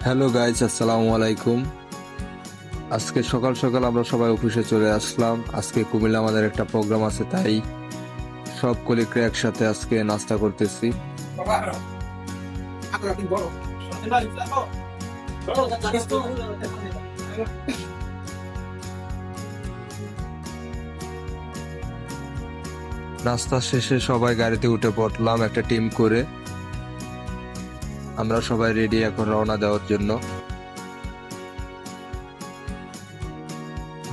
Hello guys, আসসালামু আলাইকুম। আজকে সকাল সকাল আমরা সবাই অফিসে চলে আসলাম। আজকে কুমিল্লা আমাদের একটা প্রোগ্রাম আছে, তাই সব কলিগরা একসাথে আজকে নাস্তা করতেছি। নাস্তা শেষে সবাই গাড়িতে উঠে পড়লাম একটা টিম করে। আমরা সবাই রেডি এখন রওনা দেওয়ার জন্য।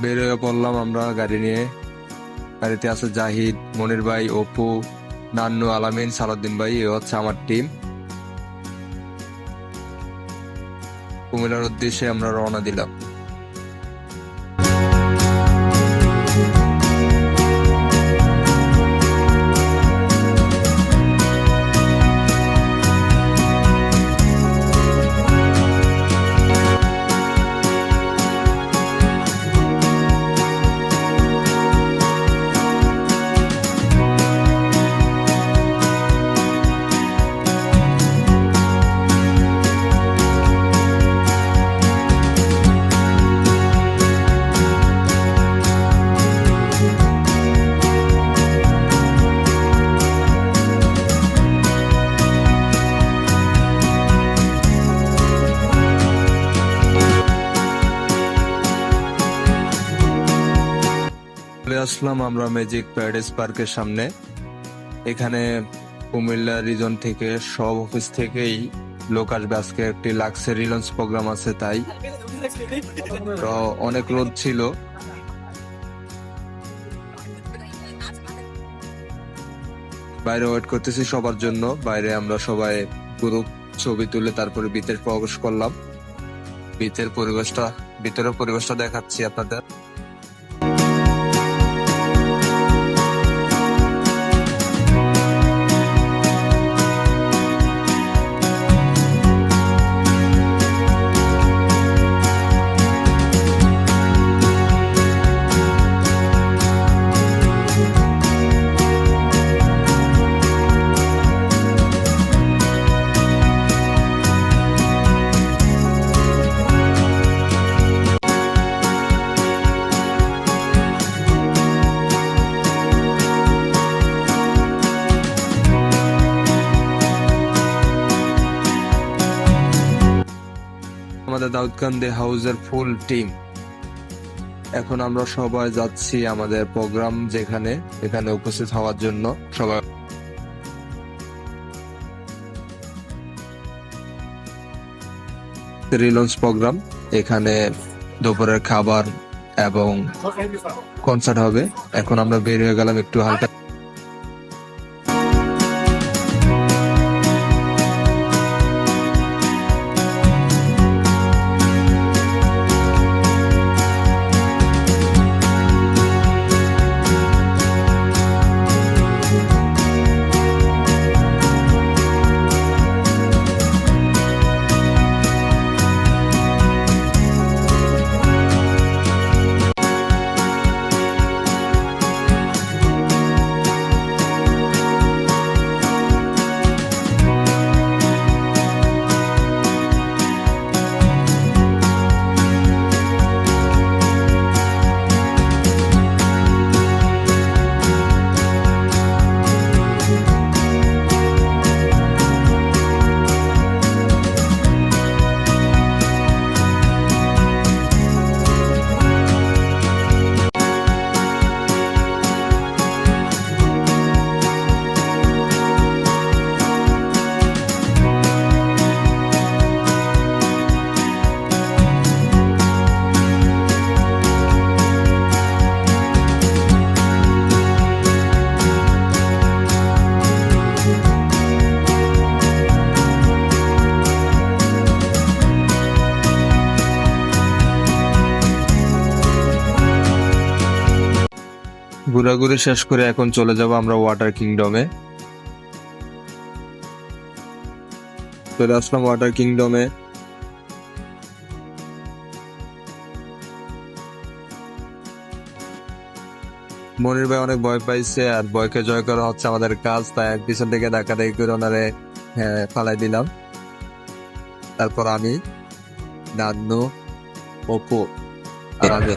বের হয়ে পড়লাম আমরা গাড়ি নিয়ে। গাড়িতে আছে জাহিদ, মনির ভাই, অপু, নান্নু, আলামিন, সালাউদ্দিন ভাই। এ হচ্ছে আমার টিম। কুমিল্লার উদ্দেশ্যে আমরা রওনা দিলাম। চলে আসলাম আমরা ম্যাজিক প্যারাডাইস পার্কের সামনে। এখানে কুমিল্লা রিজন থেকে সব অফিস থেকেই লোক আসবে। আজকে একটি লাক্সারি লঞ্চ প্রোগ্রাম আছে, তাই তো অনেক রোদ ছিল। বাইরে ওয়েট করতেছি সবার জন্য। বাইরে আমরা সবাই গ্রুপ ছবি তুলে তারপরে ভিতরে প্রবেশ করলাম। ভিতরের পরিবেশটা দেখাচ্ছি আপনাদের। আমাদের দাউদকান্দি হাউসের ফুল টিম। এখন আমরা সবাই যাচ্ছি আমাদের প্রোগ্রাম যেখানে, এখানে উপস্থিত হওয়ার জন্য। সবাই রিলন্স প্রোগ্রাম, এখানে দুপুরের খাবার এবং কনসার্ট হবে। এখন আমরা বের হয়ে গেলাম একটু হালকা। ঘোরাঘুরি শেষ করে এখন চলে যাব আমরা ওয়াটার কিংডমে। চলে আসলাম ওয়াটার কিংডমে। মনির ভাই অনেক ভয় পাইছে, আর ভয়কে জয় করা হচ্ছে আমাদের কাজ, তাই পিছন থেকে ধাক্কা ধাক্কি করে ওনারে ফালাই দিলাম। তারপর আমি নান্নু, অপু আর আমি।